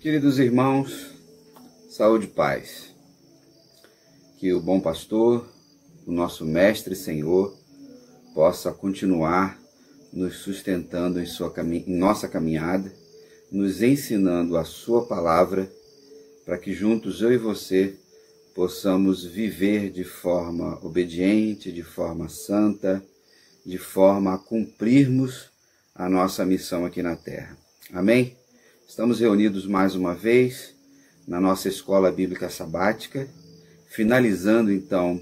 Queridos irmãos, saúde e paz. Que o bom pastor, o nosso mestre e Senhor, possa continuar nos sustentando em nossa caminhada, nos ensinando a sua palavra, para que juntos eu e você possamos viver de forma obediente, de forma santa, de forma a cumprirmos a nossa missão aqui na terra. Amém? Estamos reunidos mais uma vez na nossa escola bíblica sabática, finalizando então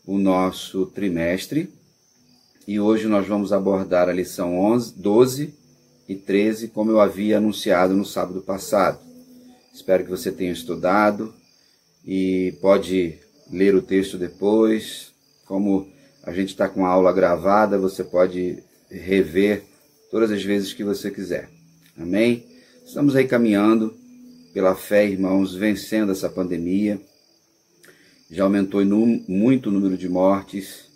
o nosso trimestre, e hoje nós vamos abordar a lição 11, 12 e 13, como eu havia anunciado no sábado passado. Espero que você tenha estudado e pode ler o texto depois. Como a gente está com a aula gravada, você pode rever todas as vezes que você quiser. Amém? Estamos aí caminhando pela fé, irmãos, vencendo essa pandemia. Já aumentou muito o número de mortes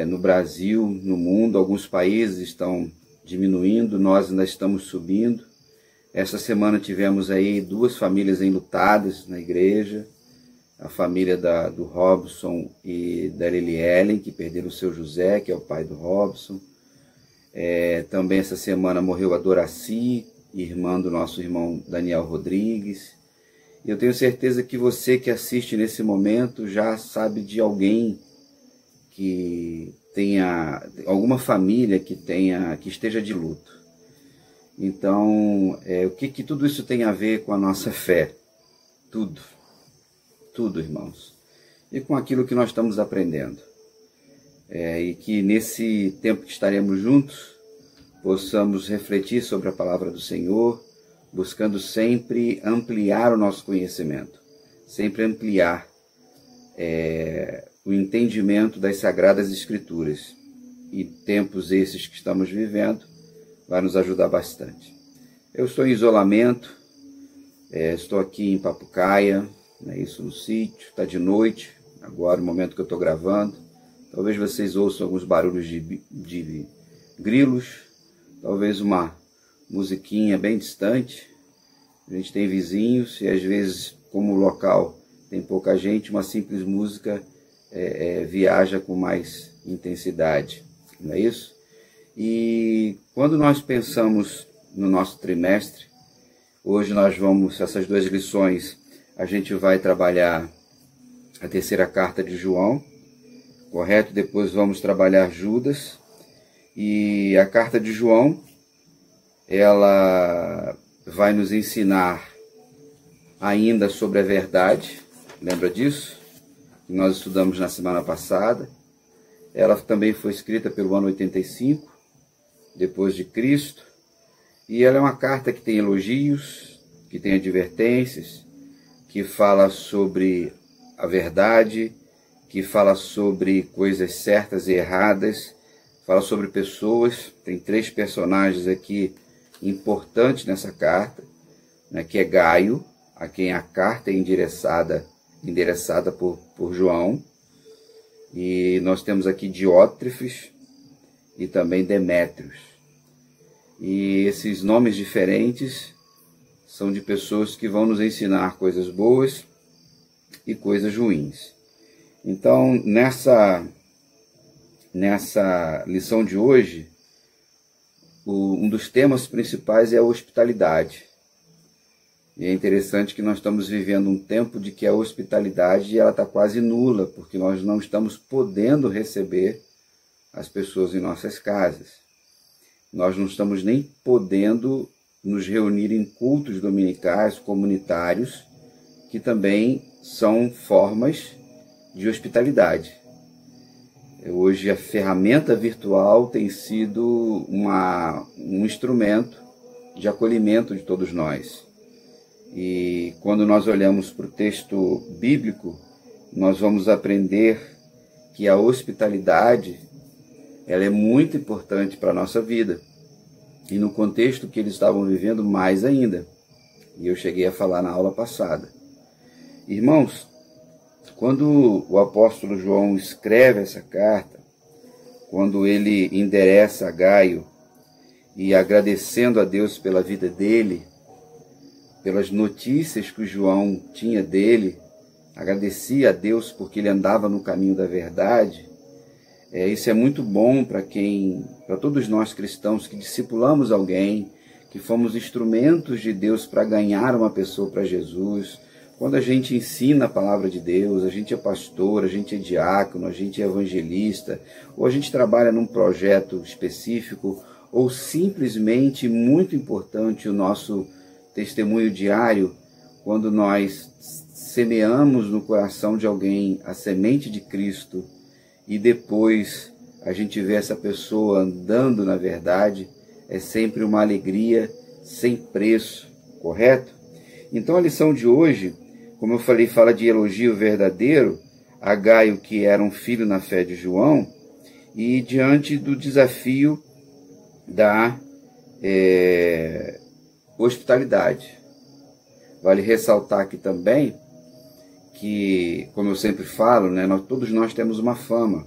no Brasil, no mundo. Alguns países estão diminuindo, nós ainda estamos subindo. Essa semana tivemos aí 2 famílias enlutadas na igreja. A família do Robson e da Lili Ellen, que perderam o seu José, que é o pai do Robson. Também essa semana morreu a Doraci, irmã do nosso irmão Daniel Rodrigues. E eu tenho certeza que você que assiste nesse momento já sabe de alguém que tenha, alguma família que esteja de luto. Então, o que tudo isso tem a ver com a nossa fé? Tudo, irmãos. E com aquilo que nós estamos aprendendo. E que nesse tempo que estaremos juntos, possamos refletir sobre a palavra do Senhor, buscando sempre ampliar o nosso conhecimento, sempre ampliar o entendimento das Sagradas Escrituras. E tempos esses que estamos vivendo vai nos ajudar bastante. Eu estou em isolamento, estou aqui em Papucaia, isso no sítio, está de noite, agora no momento que eu estou gravando. Talvez vocês ouçam alguns barulhos de grilos, talvez uma musiquinha bem distante. A gente tem vizinhos e às vezes, como o local tem pouca gente, uma simples música viaja com mais intensidade, não é isso? E quando nós pensamos no nosso trimestre, hoje nós vamos, essas 2 lições, a gente vai trabalhar a 3ª carta de João, correto? Depois vamos trabalhar Judas. E a carta de João, ela vai nos ensinar ainda sobre a verdade. Lembra disso? Que nós estudamos na semana passada. Ela também foi escrita pelo ano 85, depois de Cristo. E ela é uma carta que tem elogios, que tem advertências, que fala sobre a verdade, que fala sobre coisas certas e erradas, fala sobre pessoas. Tem 3 personagens aqui importantes nessa carta, que é Gaio, a quem a carta é endereçada por João. E nós temos aqui Diótrefes e também Demétrios. E esses nomes diferentes são de pessoas que vão nos ensinar coisas boas e coisas ruins. Então, nessa lição de hoje, um dos temas principais é a hospitalidade. E é interessante que nós estamos vivendo um tempo de que a hospitalidade está quase nula, porque nós não estamos podendo receber as pessoas em nossas casas. Nós não estamos nem podendo nos reunir em cultos dominicais, comunitários, que também são formas de hospitalidade. Hoje a ferramenta virtual tem sido um instrumento de acolhimento de todos nós. E quando nós olhamos para o texto bíblico, nós vamos aprender que a hospitalidade ela é muito importante para a nossa vida. E no contexto que eles estavam vivendo, mais ainda. E eu cheguei a falar na aula passada. Irmãos, quando o apóstolo João escreve essa carta, quando ele endereça a Gaio e agradecendo a Deus pela vida dele, pelas notícias que o João tinha dele, agradecia a Deus porque ele andava no caminho da verdade. Isso é muito bom para todos nós cristãos que discipulamos alguém, que fomos instrumentos de Deus para ganhar uma pessoa para Jesus. Quando a gente ensina a palavra de Deus, a gente é pastor, a gente é diácono, a gente é evangelista, ou a gente trabalha num projeto específico, ou simplesmente, muito importante, o nosso testemunho diário, quando nós semeamos no coração de alguém a semente de Cristo e depois a gente vê essa pessoa andando na verdade, é sempre uma alegria sem preço, correto? Então a lição de hoje, como eu falei, fala de elogio verdadeiro a Gaio, que era um filho na fé de João, e diante do desafio da hospitalidade. Vale ressaltar aqui também que, como eu sempre falo, né, todos nós temos uma fama,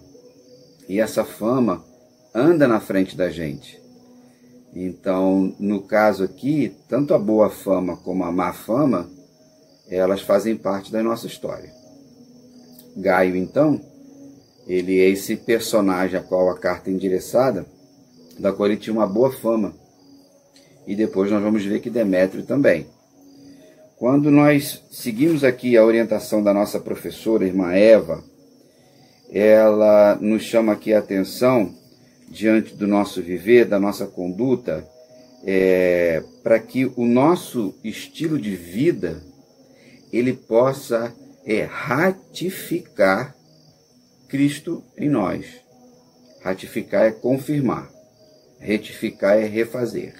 e essa fama anda na frente da gente. Então, no caso aqui, tanto a boa fama como a má fama, elas fazem parte da nossa história. Gaio, então, ele é esse personagem a qual a carta é endereçada, da qual ele tinha uma boa fama. E depois nós vamos ver que Demétrio também. Quando nós seguimos aqui a orientação da nossa professora, irmã Eva, ela nos chama aqui a atenção, diante do nosso viver, da nossa conduta, para que o nosso estilo de vida, ele possa ratificar Cristo em nós. Ratificar é confirmar. Retificar é refazer.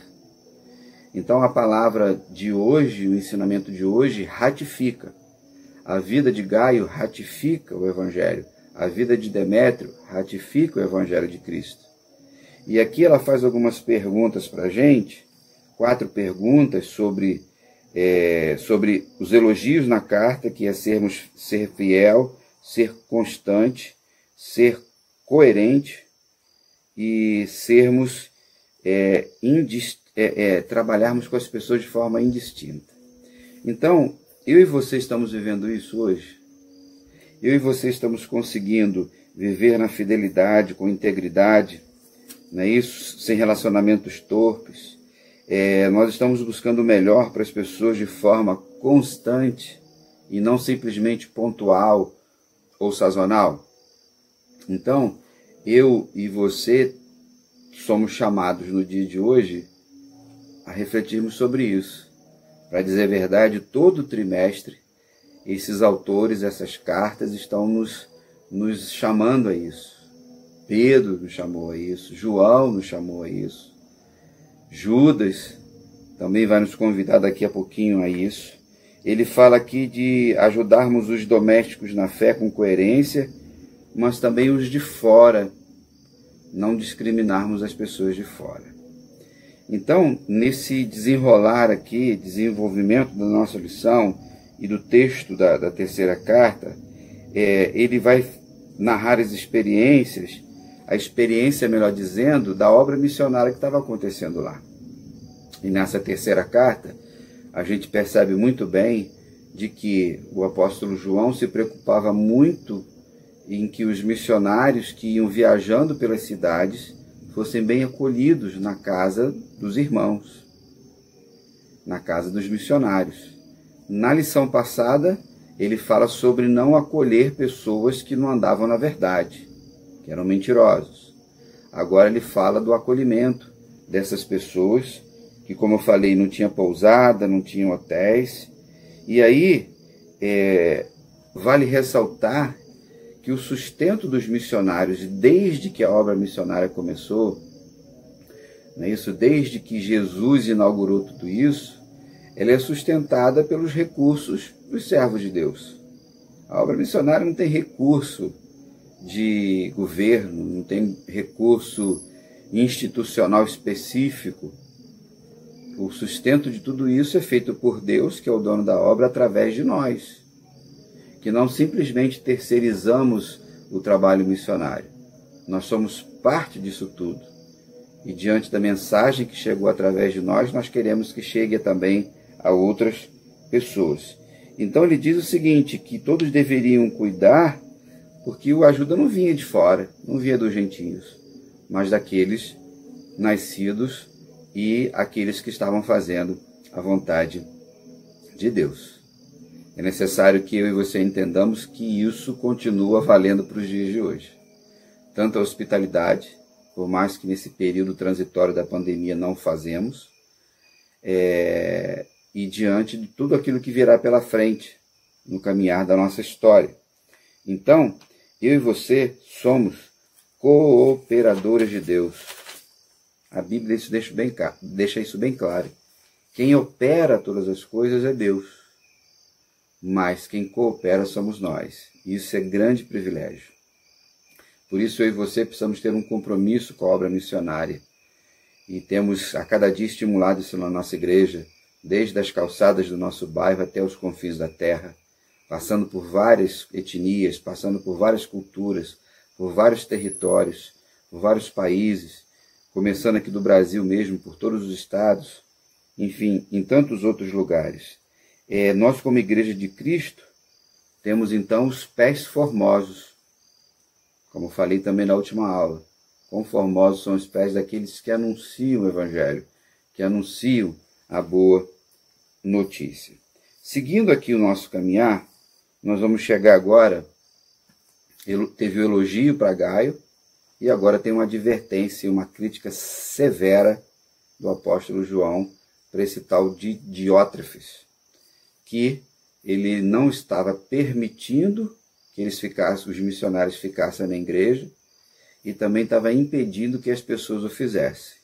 Então a palavra de hoje, o ensinamento de hoje, ratifica. A vida de Gaio ratifica o Evangelho. A vida de Demétrio ratifica o Evangelho de Cristo. E aqui ela faz algumas perguntas para a gente, 4 perguntas sobre os elogios na carta, que é ser fiel, ser constante, ser coerente e sermos trabalharmos com as pessoas de forma indistinta. Então, eu e você estamos vivendo isso hoje? Eu e você estamos conseguindo viver na fidelidade, com integridade, não é isso? Sem relacionamentos torpes. Nós estamos buscando o melhor para as pessoas de forma constante e não simplesmente pontual ou sazonal. Então, eu e você somos chamados no dia de hoje a refletirmos sobre isso. Para dizer a verdade, todo trimestre, esses autores, essas cartas estão nos chamando a isso. Pedro nos chamou a isso, João nos chamou a isso, Judas também vai nos convidar daqui a pouquinho a isso. Ele fala aqui de ajudarmos os domésticos na fé com coerência, mas também os de fora, não discriminarmos as pessoas de fora. Então, nesse desenrolar aqui, desenvolvimento da nossa lição e do texto da terceira carta, ele vai narrar as experiências, a experiência, melhor dizendo, da obra missionária que estava acontecendo lá. E nessa terceira carta, a gente percebe muito bem de que o apóstolo João se preocupava muito em que os missionários que iam viajando pelas cidades fossem bem acolhidos na casa dos irmãos, na casa dos missionários. Na lição passada, ele fala sobre não acolher pessoas que não andavam na verdade, que eram mentirosos. Agora ele fala do acolhimento dessas pessoas que, como eu falei, não tinha pousada, não tinham hotéis. E aí, vale ressaltar que o sustento dos missionários, desde que a obra missionária começou, não é isso? Desde que Jesus inaugurou tudo isso, ela é sustentada pelos recursos dos servos de Deus. A obra missionária não tem recurso de governo, não tem recurso institucional específico. O sustento de tudo isso é feito por Deus, que é o dono da obra, através de nós, que não simplesmente terceirizamos o trabalho missionário. Nós somos parte disso tudo. E diante da mensagem que chegou através de nós, nós queremos que chegue também a outras pessoas. Então ele diz o seguinte, que todos deveriam cuidar, porque a ajuda não vinha de fora, não vinha dos gentios, mas daqueles nascidos e aqueles que estavam fazendo a vontade de Deus. É necessário que eu e você entendamos que isso continua valendo para os dias de hoje. Tanto a hospitalidade, por mais que nesse período transitório da pandemia não fazemos, e diante de tudo aquilo que virá pela frente no caminhar da nossa história. Então, eu e você somos cooperadores de Deus. A Bíblia deixa isso bem claro. Quem opera todas as coisas é Deus, mas quem coopera somos nós. Isso é grande privilégio. Por isso eu e você precisamos ter um compromisso com a obra missionária. E temos a cada dia estimulado isso na nossa igreja, desde as calçadas do nosso bairro até os confins da terra, passando por várias etnias, passando por várias culturas, por vários territórios, por vários países, começando aqui do Brasil mesmo, por todos os estados, enfim, em tantos outros lugares. Nós, como Igreja de Cristo, temos então os pés formosos, como falei também na última aula. Quão formosos são os pés daqueles que anunciam o Evangelho, que anunciam a boa notícia. Seguindo aqui o nosso caminhar, nós vamos chegar agora, teve o elogio para Gaio, e agora tem uma advertência, uma crítica severa do apóstolo João para esse tal de Diótrefes, que ele não estava permitindo que os missionários ficassem na igreja, e também estava impedindo que as pessoas o fizessem.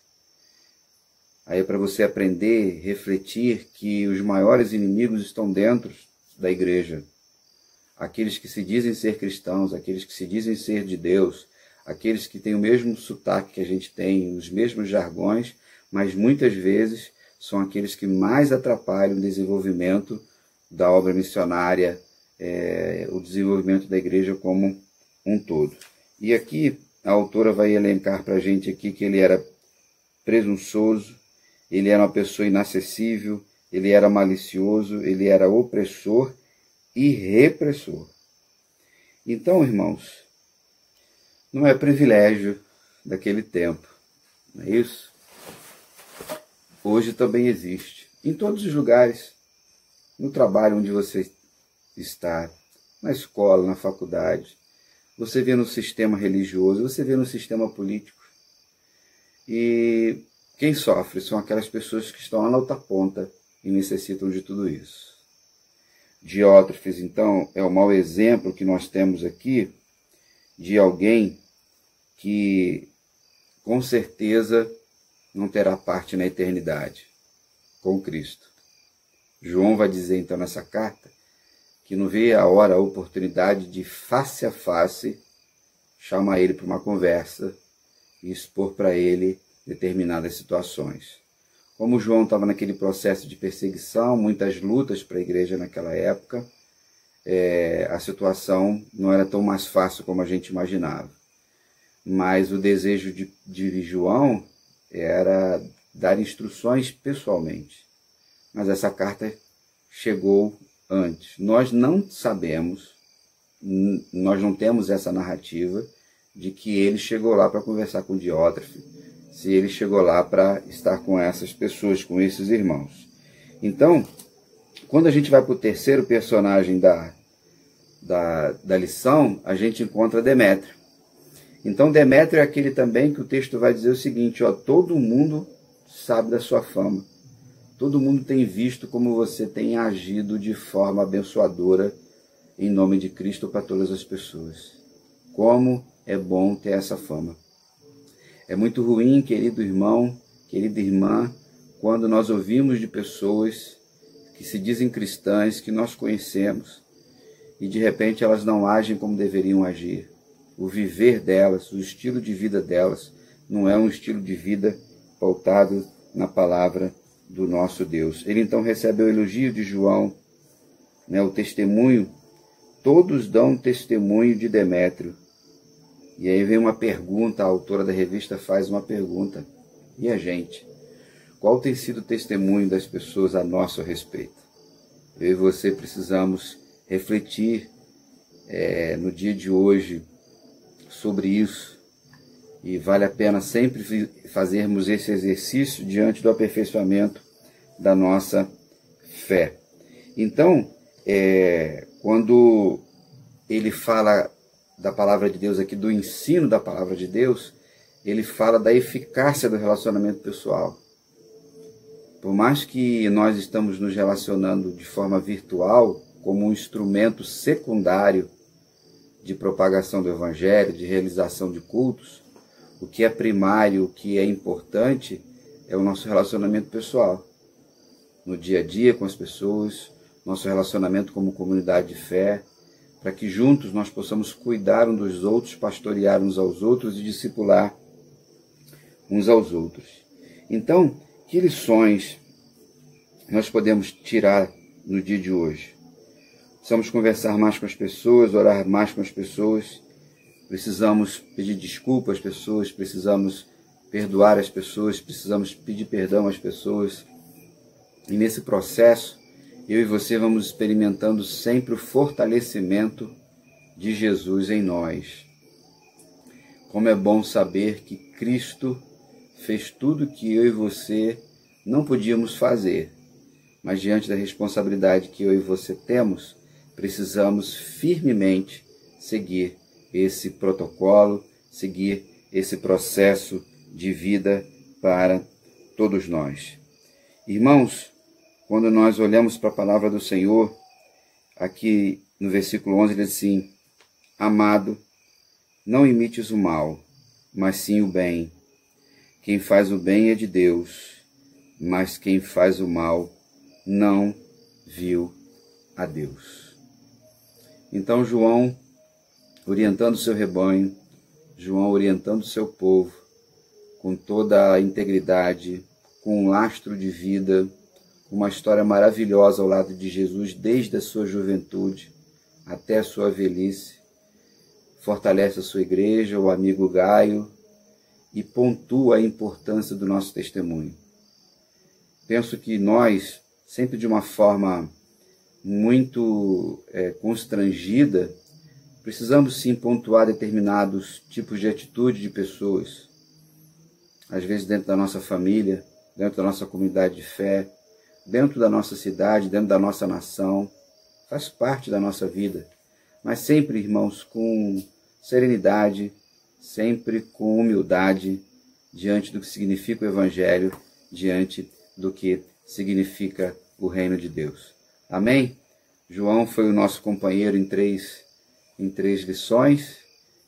Aí para você aprender, refletir que os maiores inimigos estão dentro da igreja. Aqueles que se dizem ser cristãos, aqueles que se dizem ser de Deus, aqueles que têm o mesmo sotaque que a gente tem, os mesmos jargões, mas muitas vezes são aqueles que mais atrapalham o desenvolvimento da obra missionária, o desenvolvimento da igreja como um todo. E aqui a autora vai elencar para a gente aqui que ele era presunçoso, ele era uma pessoa inacessível, ele era malicioso, ele era opressor e repressor. Então, irmãos, não é privilégio daquele tempo, não é isso? Hoje também existe, em todos os lugares, no trabalho onde você está, na escola, na faculdade, você vê no sistema religioso, você vê no sistema político. E quem sofre são aquelas pessoas que estão lá na outra ponta e necessitam de tudo isso. Diótrefes, então, é o mau exemplo que nós temos aqui de alguém que, com certeza, não terá parte na eternidade com Cristo. João vai dizer, então, nessa carta, que não vê a hora, a oportunidade de, face a face, chamar ele para uma conversa e expor para ele determinadas situações. Como João estava naquele processo de perseguição, muitas lutas para a igreja naquela época, a situação não era tão mais fácil como a gente imaginava. Mas o desejo de João era dar instruções pessoalmente. Mas essa carta chegou antes. Nós não sabemos, nós não temos essa narrativa de que ele chegou lá para conversar com Diótrefes, se ele chegou lá para estar com essas pessoas, com esses irmãos. Então, quando a gente vai para o terceiro personagem da lição, a gente encontra Demétrio. Então, Demétrio é aquele também que o texto vai dizer o seguinte, todo mundo sabe da sua fama. Todo mundo tem visto como você tem agido de forma abençoadora em nome de Cristo para todas as pessoas. Como é bom ter essa fama. É muito ruim, querido irmão, querida irmã, quando nós ouvimos de pessoas que se dizem cristãs, que nós conhecemos, e de repente elas não agem como deveriam agir. O viver delas, o estilo de vida delas, não é um estilo de vida pautado na palavra do nosso Deus. Ele então recebe o elogio de João, o testemunho. Todos dão testemunho de Demétrio. E aí vem uma pergunta, a autora da revista faz uma pergunta. E a gente? qual tem sido o testemunho das pessoas a nosso respeito? Eu e você precisamos refletir no dia de hoje sobre isso. E vale a pena sempre fazermos esse exercício diante do aperfeiçoamento da nossa fé. Então, quando ele fala da palavra de Deus aqui, do ensino da palavra de Deus, ele fala da eficácia do relacionamento pessoal. Por mais que nós estamos nos relacionando de forma virtual, como um instrumento secundário de propagação do Evangelho, de realização de cultos, o que é primário, o que é importante, é o nosso relacionamento pessoal. No dia a dia com as pessoas, nosso relacionamento como comunidade de fé, para que juntos nós possamos cuidar uns dos outros, pastorear uns aos outros e discipular uns aos outros. Então, que lições nós podemos tirar no dia de hoje? Precisamos conversar mais com as pessoas, orar mais com as pessoas, precisamos pedir desculpa às pessoas, precisamos perdoar as pessoas, precisamos pedir perdão às pessoas. E nesse processo, eu e você vamos experimentando sempre o fortalecimento de Jesus em nós. Como é bom saber que Cristo fez tudo que eu e você não podíamos fazer, mas diante da responsabilidade que eu e você temos, precisamos firmemente seguir esse protocolo, seguir esse processo de vida para todos nós. Irmãos, quando nós olhamos para a palavra do Senhor, aqui no versículo 11 ele diz assim: amado, não imites o mal, mas sim o bem. Quem faz o bem é de Deus, mas quem faz o mal não viu a Deus. Então João, orientando o seu rebanho, João orientando o seu povo, com toda a integridade, com um lastro de vida, uma história maravilhosa ao lado de Jesus, desde a sua juventude até a sua velhice, fortalece a sua igreja, o amigo Gaio, e pontua a importância do nosso testemunho. Penso que nós, sempre de uma forma muito constrangida, precisamos sim pontuar determinados tipos de atitude de pessoas, às vezes dentro da nossa família, dentro da nossa comunidade de fé, dentro da nossa cidade, dentro da nossa nação, faz parte da nossa vida, mas sempre, irmãos, com serenidade, sempre com humildade, diante do que significa o Evangelho, diante do que significa o reino de Deus. Amém? João foi o nosso companheiro em três lições,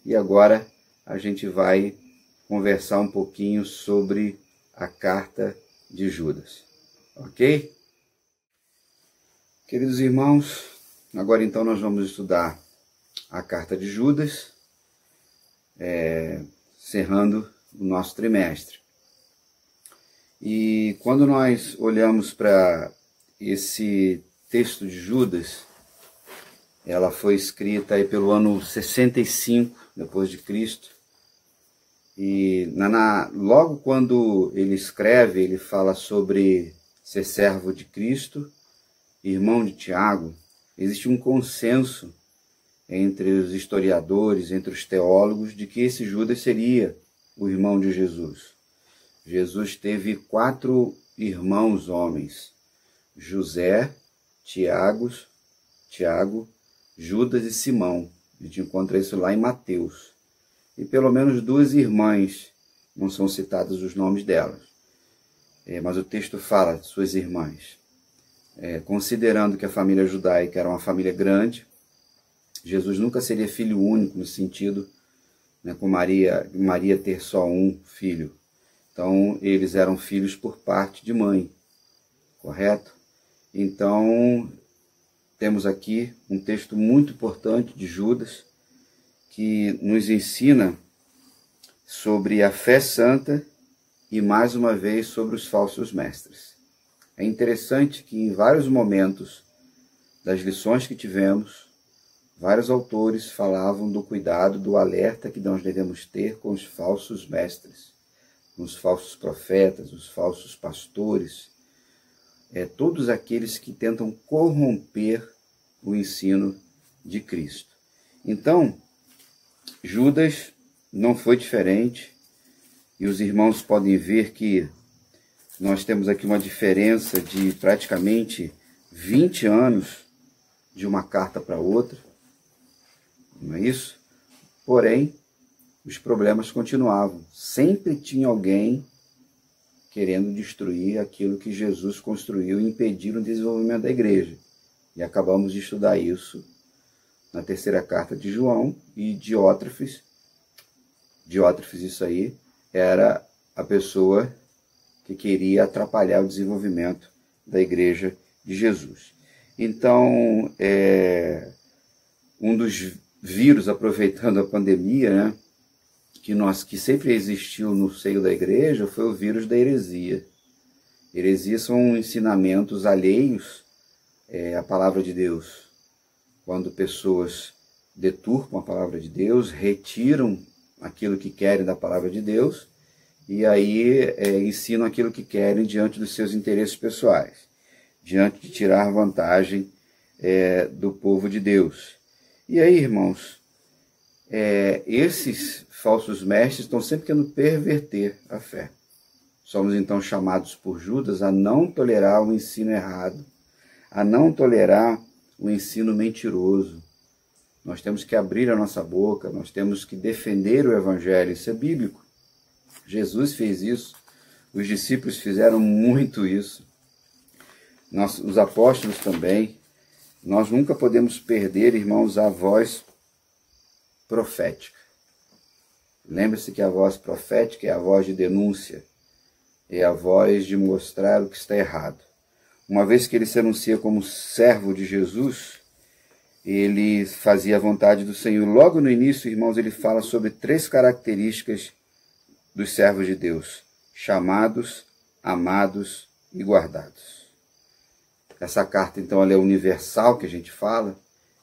e agora a gente vai conversar um pouquinho sobre a carta de Judas. Ok? Queridos irmãos, agora então nós vamos estudar a carta de Judas, encerrando o nosso trimestre. E quando nós olhamos para esse texto de Judas, ela foi escrita aí pelo ano 65 depois de Cristo. E logo quando ele escreve, ele fala sobre ser servo de Cristo, irmão de Tiago. Existe um consenso entre os historiadores, entre os teólogos, de que esse Judas seria o irmão de Jesus. Jesus teve 4 irmãos homens: José, Tiago, Judas e Simão. A gente encontra isso lá em Mateus. E pelo menos 2 irmãs, não são citados os nomes delas, mas o texto fala de suas irmãs. Considerando que a família judaica era uma família grande, Jesus nunca seria filho único, no sentido, com Maria ter só um filho. Então, eles eram filhos por parte de mãe, correto? Então, temos aqui um texto muito importante de Judas, que nos ensina sobre a fé santa e, mais uma vez, sobre os falsos mestres. É interessante que, em vários momentos das lições que tivemos, vários autores falavam do cuidado, do alerta que nós devemos ter com os falsos mestres. nos falsos profetas, nos falsos pastores, todos aqueles que tentam corromper o ensino de Cristo. Então, Judas não foi diferente, e os irmãos podem ver que nós temos aqui uma diferença de praticamente 20 anos de uma carta para outra, não é isso? Porém, os problemas continuavam. Sempre tinha alguém querendo destruir aquilo que Jesus construiu e impedir o desenvolvimento da igreja. E acabamos de estudar isso na terceira carta de João, e Diótrefes, isso aí, era a pessoa que queria atrapalhar o desenvolvimento da igreja de Jesus. Então, um dos vírus, aproveitando a pandemia, né, que sempre existiu no seio da igreja, foi o vírus da heresia. Heresias são ensinamentos alheios à palavra de Deus. Quando pessoas deturpam a palavra de Deus, retiram aquilo que querem da palavra de Deus, e aí ensinam aquilo que querem diante dos seus interesses pessoais, diante de tirar vantagem do povo de Deus. E aí, irmãos, esses falsos mestres estão sempre querendo perverter a fé. Somos então chamados por Judas a não tolerar o ensino errado, a não tolerar o ensino mentiroso. Nós temos que abrir a nossa boca, nós temos que defender o evangelho, isso é bíblico. Jesus fez isso, os discípulos fizeram muito isso, os apóstolos também. Nós nunca podemos perder, irmãos, a voz profética. Lembre-se que a voz profética é a voz de denúncia, é a voz de mostrar o que está errado. Uma vez que ele se anuncia como servo de Jesus, ele fazia a vontade do Senhor. Logo no início, irmãos, ele fala sobre 3 características dos servos de Deus: chamados, amados e guardados. Essa carta, então, ela é universal, que a gente fala.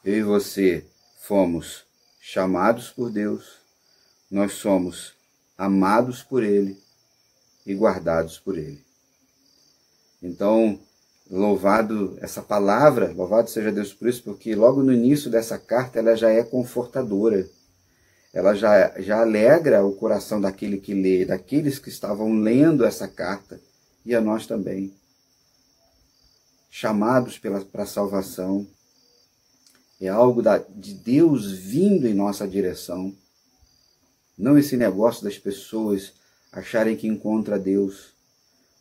Eu e você fomos chamados por Deus, nós somos amados por Ele e guardados por Ele. Então, louvado seja Deus por isso, porque logo no início dessa carta ela já é confortadora. Ela já alegra o coração daquele que lê, daqueles que estavam lendo essa carta, e a nós também. Chamados para a salvação, é algo de Deus vindo em nossa direção. Não esse negócio das pessoas acharem que encontra Deus.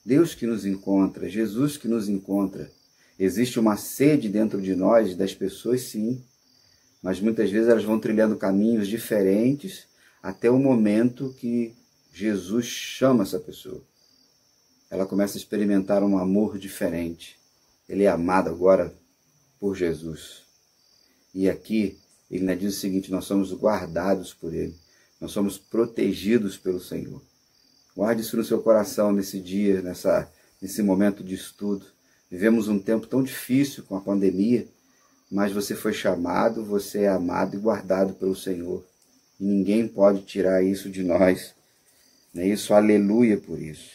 Deus que nos encontra, Jesus que nos encontra. Existe uma sede dentro de nós, das pessoas, sim, mas muitas vezes elas vão trilhando caminhos diferentes até o momento que Jesus chama essa pessoa. Ela começa a experimentar um amor diferente. Ele é amado agora por Jesus. E aqui ele ainda diz o seguinte: nós somos guardados por Ele, nós somos protegidos pelo Senhor. Guarde isso no seu coração nesse dia, nesse momento de estudo. Vivemos um tempo tão difícil com a pandemia, mas você foi chamado, você é amado e guardado pelo Senhor. E ninguém pode tirar isso de nós. Não é isso? Aleluia por isso.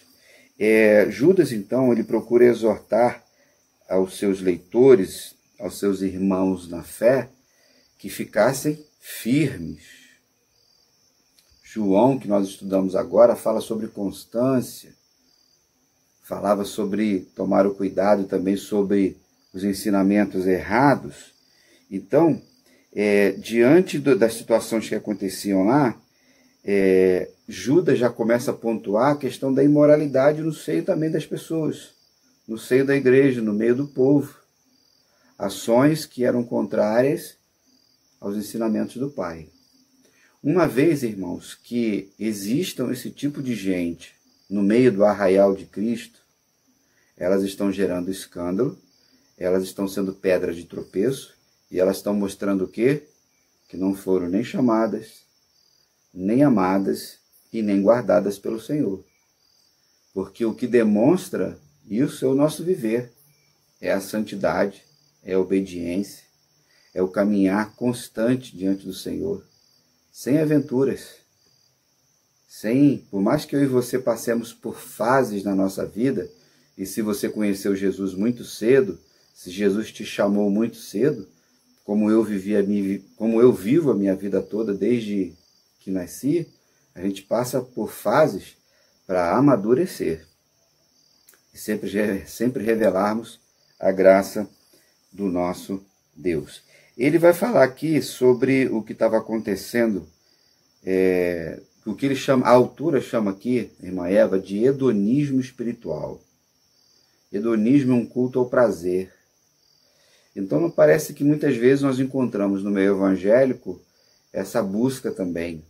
Judas, então, ele procura exortar aos seus leitores, aos seus irmãos na fé, que ficassem firmes. João, que nós estudamos agora, fala sobre constância, falava sobre tomar o cuidado também sobre os ensinamentos errados. Então, diante das situações que aconteciam lá, Judas já começa a pontuar a questão da imoralidade no seio também das pessoas, no seio da igreja, no meio do povo. Ações que eram contrárias aos ensinamentos do Pai. Uma vez, irmãos, que existam esse tipo de gente no meio do arraial de Cristo, elas estão gerando escândalo, elas estão sendo pedra de tropeço, e elas estão mostrando o quê? Que não foram nem chamadas, nem amadas e nem guardadas pelo Senhor. Porque o que demonstra isso é o nosso viver, é a santidade, é a obediência, é o caminhar constante diante do Senhor, sem aventuras, por mais que eu e você passemos por fases na nossa vida, e se você conheceu Jesus muito cedo, se Jesus te chamou muito cedo, como eu vivo a minha vida toda desde que nasci, a gente passa por fases para amadurecer e sempre revelarmos a graça do nosso Deus. Ele vai falar aqui sobre o que estava acontecendo, o que a autora chama aqui, irmã Eva, de hedonismo espiritual. Hedonismo é um culto ao prazer. Então, não parece que muitas vezes nós encontramos no meio evangélico essa busca também.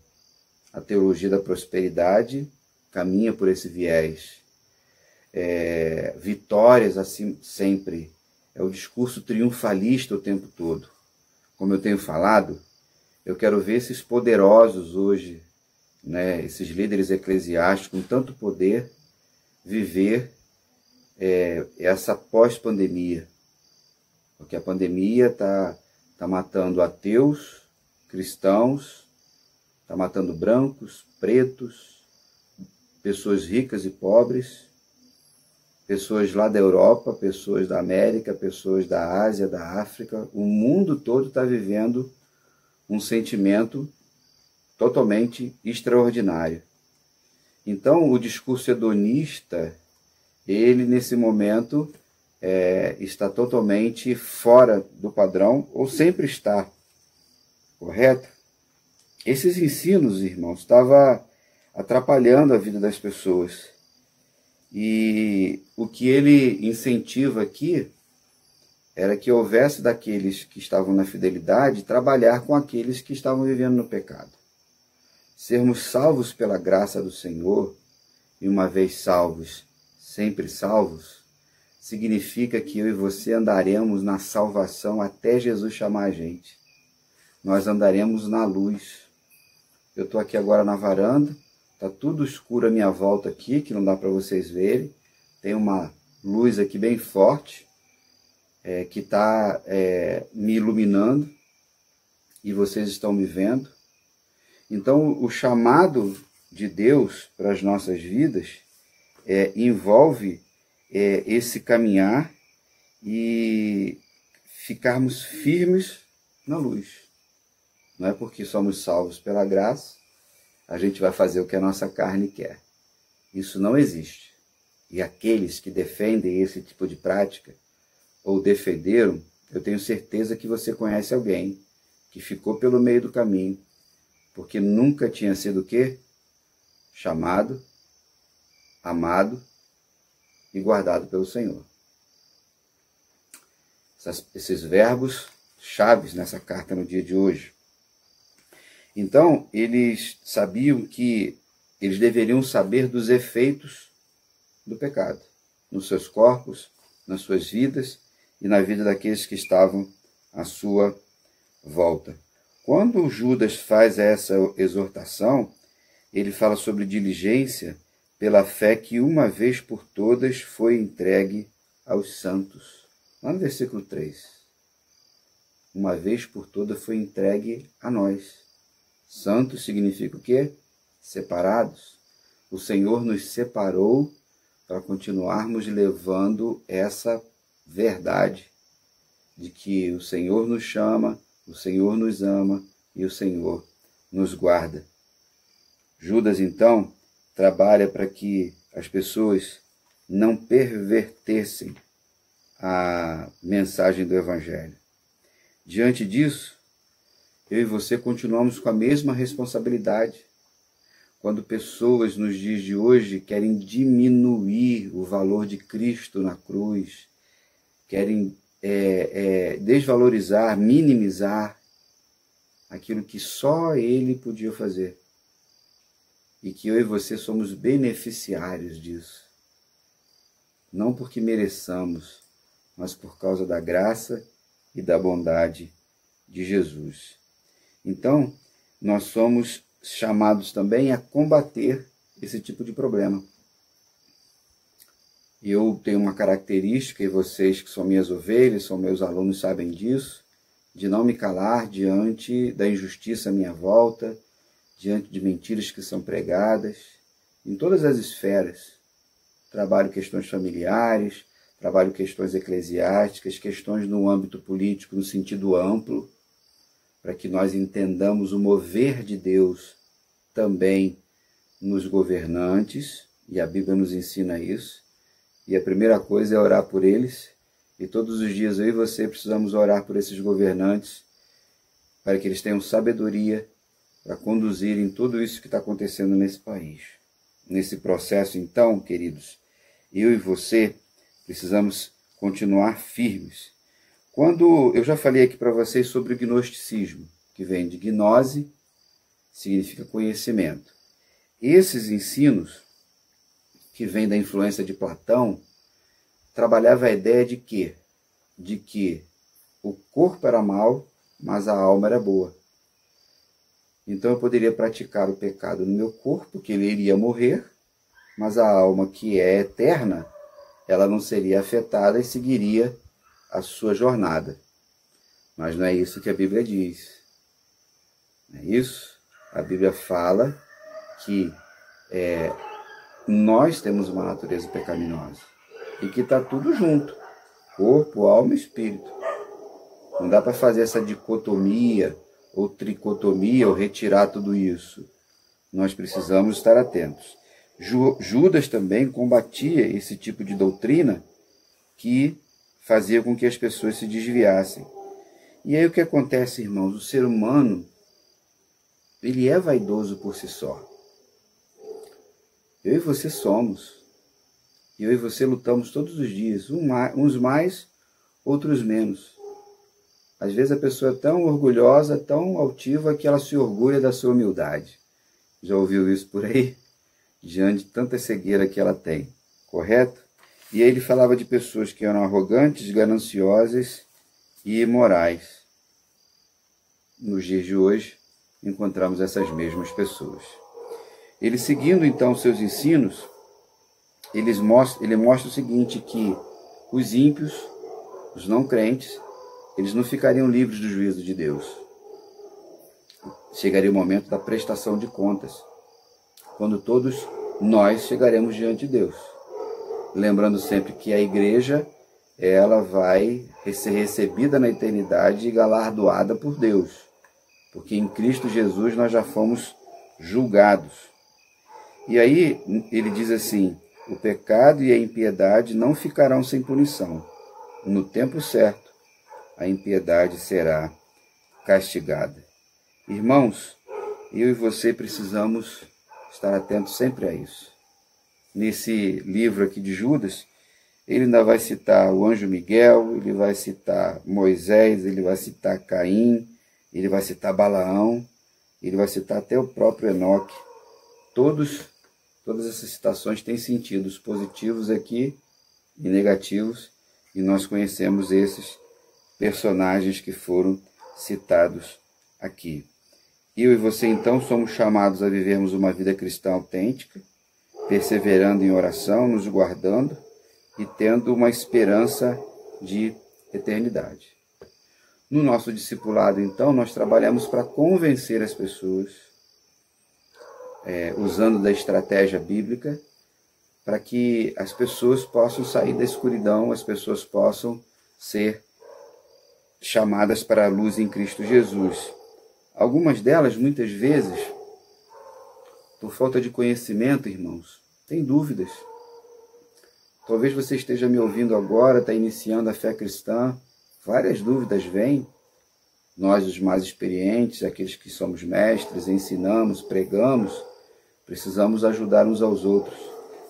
A teologia da prosperidade caminha por esse viés. Vitórias assim sempre. É o discurso triunfalista o tempo todo. Como eu tenho falado, eu quero ver esses poderosos hoje, né, esses líderes eclesiásticos com tanto poder, viver essa pós-pandemia. Porque a pandemia está matando ateus, cristãos, está matando brancos, pretos, pessoas ricas e pobres, pessoas lá da Europa, pessoas da América, pessoas da Ásia, da África. O mundo todo está vivendo um sentimento totalmente extraordinário. Então, o discurso hedonista, ele nesse momento está totalmente fora do padrão, ou sempre está, correto? Esses ensinos, irmãos, estavam atrapalhando a vida das pessoas. E o que ele incentiva aqui era que houvesse daqueles que estavam na fidelidade trabalhar com aqueles que estavam vivendo no pecado. Sermos salvos pela graça do Senhor, e uma vez salvos, sempre salvos, significa que eu e você andaremos na salvação até Jesus chamar a gente. Nós andaremos na luz. Eu estou aqui agora na varanda, está tudo escuro à minha volta aqui, que não dá para vocês verem. Tem uma luz aqui bem forte, que está me iluminando, e vocês estão me vendo. Então, o chamado de Deus para as nossas vidas envolve esse caminhar e ficarmos firmes na luz. Não é porque somos salvos pela graça, a gente vai fazer o que a nossa carne quer. Isso não existe. E aqueles que defendem esse tipo de prática, ou defenderam, eu tenho certeza que você conhece alguém que ficou pelo meio do caminho, porque nunca tinha sido o quê? Chamado, amado e guardado pelo Senhor. Esses verbos chaves nessa carta no dia de hoje. Então, eles sabiam que eles deveriam saber dos efeitos do pecado, nos seus corpos, nas suas vidas e na vida daqueles que estavam à sua volta. Quando Judas faz essa exortação, ele fala sobre diligência pela fé que uma vez por todas foi entregue aos santos. Lá no versículo 3. Uma vez por todas foi entregue a nós. Santos significa o quê? Separados. O Senhor nos separou para continuarmos levando essa verdade de que o Senhor nos chama, o Senhor nos ama e o Senhor nos guarda. Judas, então, trabalha para que as pessoas não pervertessem a mensagem do Evangelho. Diante disso, eu e você continuamos com a mesma responsabilidade. Quando pessoas nos dias de hoje querem diminuir o valor de Cristo na cruz, querem desvalorizar, minimizar aquilo que só Ele podia fazer. E que eu e você somos beneficiários disso. Não porque mereçamos, mas por causa da graça e da bondade de Jesus. Então, nós somos chamados também a combater esse tipo de problema. Eu tenho uma característica, e vocês que são minhas ovelhas, são meus alunos, sabem disso, de não me calar diante da injustiça à minha volta, diante de mentiras que são pregadas, em todas as esferas. Trabalho questões familiares, trabalho questões eclesiásticas, questões no âmbito político, no sentido amplo, para que nós entendamos o mover de Deus também nos governantes, e a Bíblia nos ensina isso. E a primeira coisa é orar por eles, e todos os dias eu e você precisamos orar por esses governantes, para que eles tenham sabedoria para conduzirem tudo isso que está acontecendo nesse país. Nesse processo, então, queridos, eu e você precisamos continuar firmes. Quando eu já falei aqui para vocês sobre o gnosticismo, que vem de gnose, significa conhecimento. Esses ensinos, que vêm da influência de Platão, trabalhava a ideia de quê? De que o corpo era mau, mas a alma era boa. Então eu poderia praticar o pecado no meu corpo, que ele iria morrer, mas a alma, que é eterna, ela não seria afetada e seguiria a sua jornada. Mas não é isso que a Bíblia diz. Não é isso? A Bíblia fala que nós temos uma natureza pecaminosa e que está tudo junto, corpo, alma e espírito. Não dá para fazer essa dicotomia ou tricotomia ou retirar tudo isso. Nós precisamos estar atentos. Judas também combatia esse tipo de doutrina que fazia com que as pessoas se desviassem. E aí o que acontece, irmãos? O ser humano, ele é vaidoso por si só. Eu e você somos. Eu e você lutamos todos os dias, uns mais, outros menos. Às vezes a pessoa é tão orgulhosa, tão altiva, que ela se orgulha da sua humildade. Já ouviu isso por aí? Diante de tanta cegueira que ela tem, correto? E aí ele falava de pessoas que eram arrogantes, gananciosas e imorais. Nos dias de hoje, encontramos essas mesmas pessoas. Ele, seguindo então seus ensinos, ele mostra o seguinte, que os ímpios, os não crentes, eles não ficariam livres do juízo de Deus. Chegaria o momento da prestação de contas, quando todos nós chegaremos diante de Deus. Lembrando sempre que a igreja, ela vai ser recebida na eternidade e galardoada por Deus, porque em Cristo Jesus nós já fomos julgados. E aí ele diz assim, o pecado e a impiedade não ficarão sem punição. No tempo certo, a impiedade será castigada. Irmãos, eu e você precisamos estar atentos sempre a isso. Nesse livro aqui de Judas, ele ainda vai citar o anjo Miguel, ele vai citar Moisés, ele vai citar Caim, ele vai citar Balaão, ele vai citar até o próprio Enoque. Todas essas citações têm sentidos positivos aqui e negativos, e nós conhecemos esses personagens que foram citados aqui. Eu e você, então, somos chamados a vivermos uma vida cristã autêntica, perseverando em oração, nos guardando e tendo uma esperança de eternidade. No nosso discipulado, então, nós trabalhamos para convencer as pessoas, usando da estratégia bíblica, para que as pessoas possam sair da escuridão, as pessoas possam ser chamadas para a luz em Cristo Jesus. Algumas delas, muitas vezes, por falta de conhecimento, irmãos, têm dúvidas. Talvez você esteja me ouvindo agora, está iniciando a fé cristã, várias dúvidas vêm. Nós, os mais experientes, aqueles que somos mestres, ensinamos, pregamos, precisamos ajudar uns aos outros.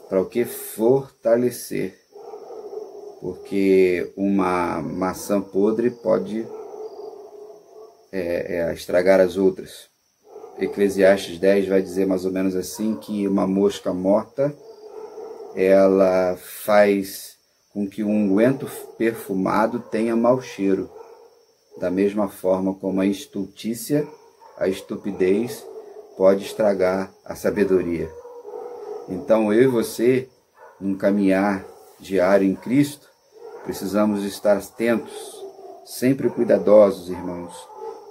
Para o que? Fortalecer. Porque uma maçã podre pode estragar as outras. Eclesiastes 10 vai dizer mais ou menos assim, que uma mosca morta, ela faz com que um unguento perfumado tenha mau cheiro. Da mesma forma como a estultícia, a estupidez, pode estragar a sabedoria. Então eu e você, num caminhar diário em Cristo, precisamos estar atentos, sempre cuidadosos, irmãos,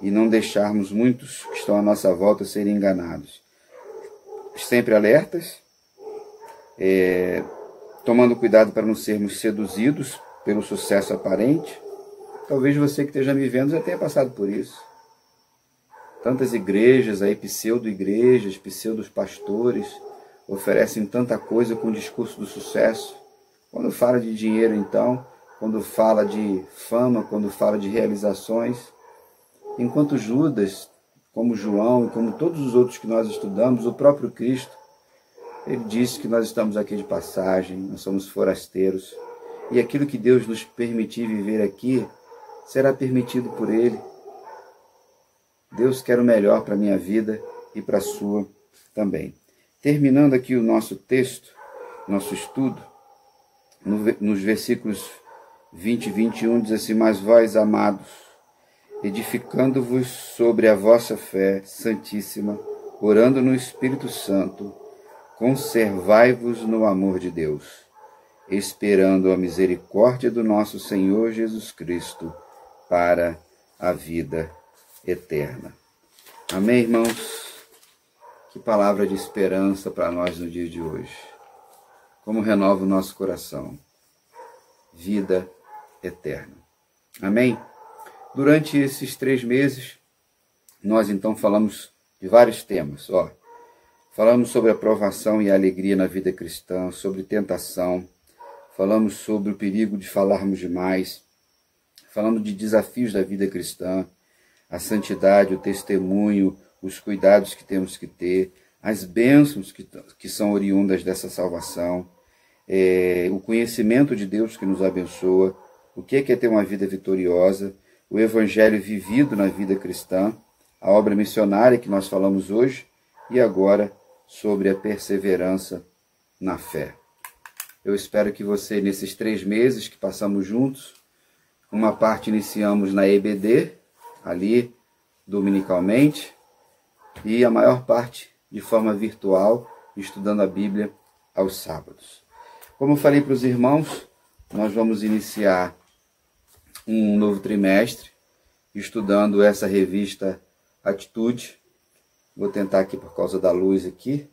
e não deixarmos muitos que estão à nossa volta serem enganados. Sempre alertas, tomando cuidado para não sermos seduzidos pelo sucesso aparente. Talvez você que esteja me vendo já tenha passado por isso. Tantas igrejas aí, pseudo-igrejas, pseudo-pastores, oferecem tanta coisa com o discurso do sucesso. Quando fala de dinheiro, então, quando fala de fama, quando fala de realizações, enquanto Judas, como João e como todos os outros que nós estudamos, o próprio Cristo, ele disse que nós estamos aqui de passagem, nós somos forasteiros, e aquilo que Deus nos permitir viver aqui será permitido por Ele. Deus quer o melhor para a minha vida e para a sua também. Terminando aqui o nosso texto, nosso estudo, nos versículos 20 e 21, diz assim: mas vós, amados, edificando-vos sobre a vossa fé santíssima, orando no Espírito Santo, conservai-vos no amor de Deus, esperando a misericórdia do nosso Senhor Jesus Cristo para a vida eterna. Amém, irmãos? Que palavra de esperança para nós no dia de hoje. Como renova o nosso coração. Vida eterna. Amém? Durante esses 3 meses, nós então falamos de vários temas. Falamos sobre a provação e a alegria na vida cristã, sobre tentação, falamos sobre o perigo de falarmos demais, falamos de desafios da vida cristã, a santidade, o testemunho, os cuidados que temos que ter, as bênçãos que são oriundas dessa salvação, o conhecimento de Deus que nos abençoa, o que é ter uma vida vitoriosa, o evangelho vivido na vida cristã, a obra missionária que nós falamos hoje, e agora sobre a perseverança na fé. Eu espero que você, nesses 3 meses que passamos juntos, uma parte iniciamos na EBD, ali dominicalmente, e a maior parte de forma virtual, estudando a Bíblia aos sábados. Como eu falei para os irmãos, nós vamos iniciar um novo trimestre, estudando essa revista Atitude. Vou tentar aqui por causa da luz aqui.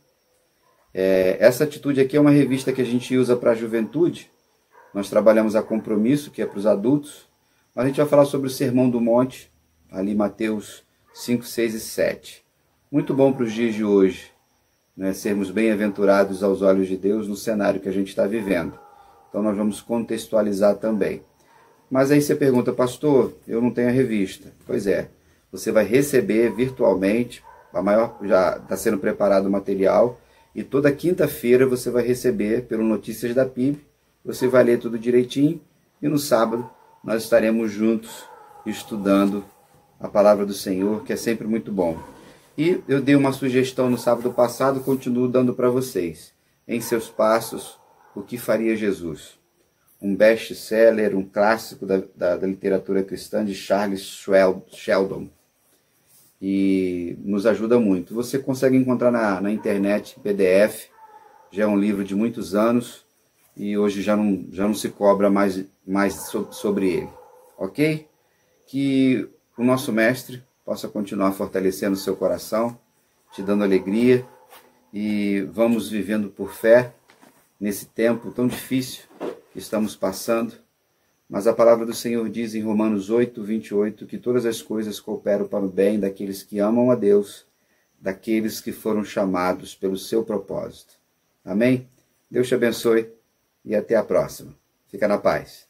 Essa Atitude aqui é uma revista que a gente usa para a juventude. Nós trabalhamos a Compromisso, que é para os adultos. Mas a gente vai falar sobre o Sermão do Monte, ali Mateus 5, 6 e 7. Muito bom para os dias de hoje, né? Sermos bem-aventurados aos olhos de Deus no cenário que a gente está vivendo. Então nós vamos contextualizar também. Mas aí você pergunta: pastor, eu não tenho a revista. Pois é, você vai receber virtualmente, já está sendo preparado o material, e toda quinta-feira você vai receber pelo Notícias da PIB, você vai ler tudo direitinho, e no sábado nós estaremos juntos estudando a palavra do Senhor, que é sempre muito bom. E eu dei uma sugestão no sábado passado, continuo dando para vocês. Em seus passos, o que faria Jesus? Um best-seller, um clássico da literatura cristã de Charles Sheldon. E nos ajuda muito. Você consegue encontrar na internet, PDF, já é um livro de muitos anos, e hoje já não se cobra mais sobre ele. Ok? Que o nosso mestre possa continuar fortalecendo o seu coração, te dando alegria, e vamos vivendo por fé nesse tempo tão difícil que estamos passando. Mas a palavra do Senhor diz em Romanos 8, 28, que todas as coisas cooperam para o bem daqueles que amam a Deus, daqueles que foram chamados pelo seu propósito. Amém? Deus te abençoe e até a próxima. Fica na paz.